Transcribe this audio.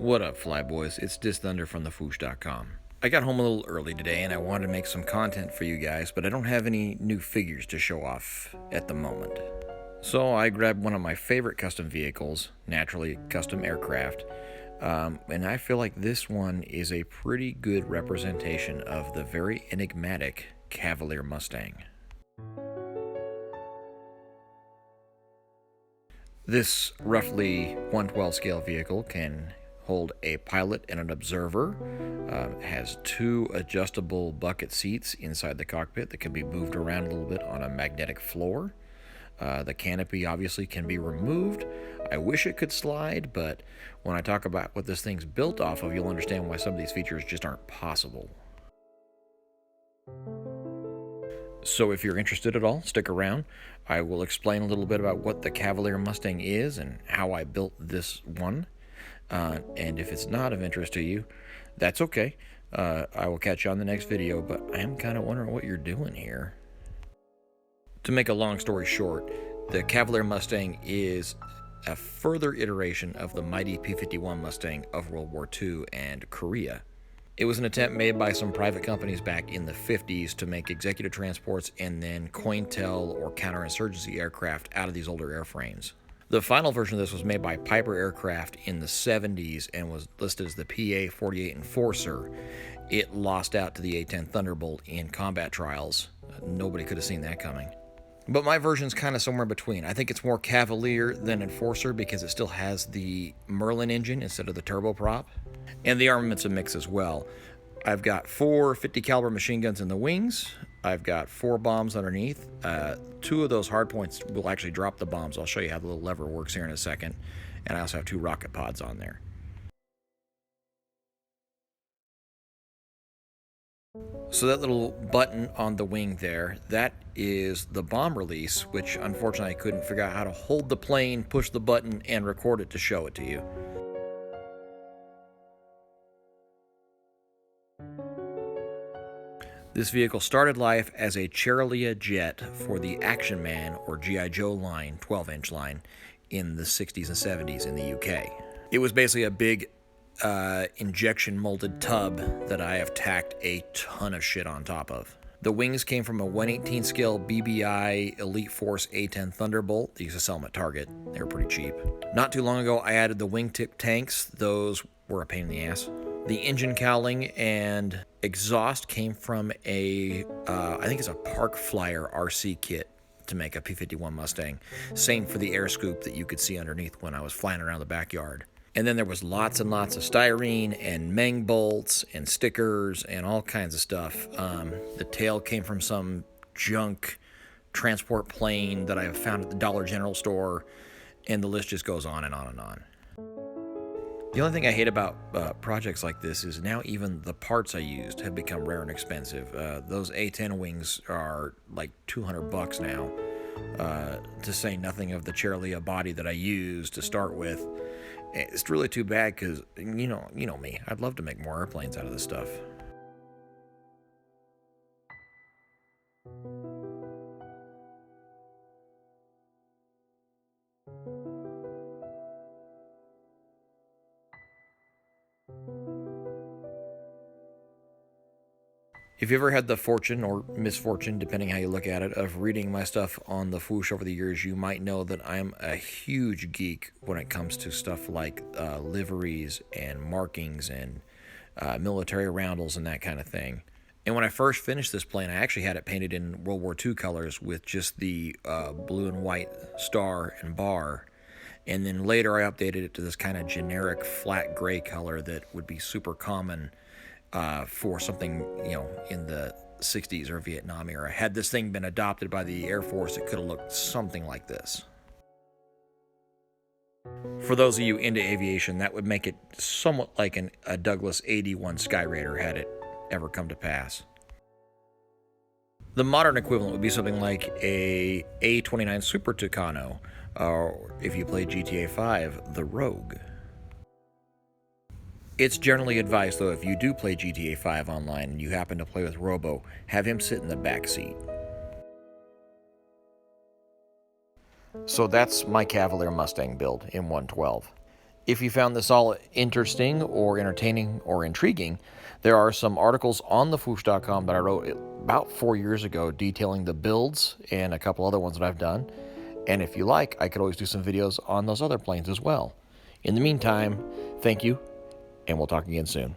What up, Flyboys? It's DisThunder from thefoosh.com. I got home a little early today and I wanted to make some content for you guys, but I don't have any new figures to show off at the moment. So I grabbed one of my favorite custom vehicles, naturally custom aircraft, and I feel like this one is a pretty good representation of the very enigmatic Cavalier Mustang. This roughly 1/12 scale vehicle can hold a pilot and an observer. Has two adjustable bucket seats inside the cockpit that can be moved around a little bit on a magnetic floor. The canopy obviously can be removed. I wish it could slide, but when I talk about what this thing's built off of, you'll understand why some of these features just aren't possible. So if you're interested at all, stick around. I will explain a little bit about what the Cavalier Mustang is and how I built this one. And if it's not of interest to you, that's okay. I will catch you on the next video, but I am kind of wondering what you're doing here. To make a long story short, the Cavalier Mustang is a further iteration of the mighty P-51 Mustang of World War II and Korea. It was an attempt made by some private companies back in the 50s to make executive transports and then COINTEL or counterinsurgency aircraft out of these older airframes. The final version of this was made by Piper Aircraft in the 70s and was listed as the PA-48 Enforcer. It lost out to the A-10 Thunderbolt in combat trials. Nobody could have seen that coming. But my version's kind of somewhere between. I think it's more Cavalier than Enforcer because it still has the Merlin engine instead of the turboprop. And the armament's a mix as well. I've got 4 50 caliber machine guns in the wings. I've got 4 bombs underneath. 2 of those hardpoints will actually drop the bombs. I'll show you how the little lever works here in a second. And I also have 2 rocket pods on there. So that little button on the wing there, that is the bomb release, which unfortunately I couldn't figure out how to hold the plane, push the button, and record it to show it to you. This vehicle started life as a Cavalier jet for the Action Man or G.I. Joe line, 12-inch line, in the 60s and 70s in the UK. It was basically a big injection molded tub that I have tacked a ton of shit on top of. The wings came from a 1/18 scale BBI Elite Force A-10 Thunderbolt. They used to sell them at Target. They were pretty cheap. Not too long ago, I added the wingtip tanks. Those were a pain in the ass. The engine cowling and exhaust came from a, I think it's a Park Flyer RC kit to make a P-51 Mustang. Same for the air scoop that you could see underneath when I was flying around the backyard. And then there was lots and lots of styrene and Meng bolts and stickers and all kinds of stuff. The tail came from some junk transport plane that I found at the Dollar General store, and the list just goes on and on and on. The only thing I hate about projects like this is now even the parts I used have become rare and expensive. Those A-10 wings are like $200 now, to say nothing of the Cavalier body that I used to start with. It's really too bad because, you know me, I'd love to make more airplanes out of this stuff. If you ever had the fortune or misfortune, depending how you look at it, of reading my stuff on the Foosh over the years, you might know that I'm a huge geek when it comes to stuff like liveries and markings and military roundels and that kind of thing. And when I first finished this plane, I actually had it painted in World War II colors with just the blue and white star and bar. And then later I updated it to this kind of generic flat gray color that would be super common for something, in the 60s or Vietnam era. Had this thing been adopted by the Air Force, it could have looked something like this. For those of you into aviation, that would make it somewhat like a Douglas 81 Skyraider had it ever come to pass. The modern equivalent would be something like a A29 Super Tucano, or if you play GTA 5, the Rogue. It's generally advised, though, if you do play GTA 5 online and you happen to play with Robo, have him sit in the back seat. So that's my Cavalier Mustang build in 112. If you found this all interesting or entertaining or intriguing, there are some articles on thefoosh.com that I wrote about 4 years ago detailing the builds and a couple other ones that I've done. And if you like, I could always do some videos on those other planes as well. In the meantime, thank you, and we'll talk again soon.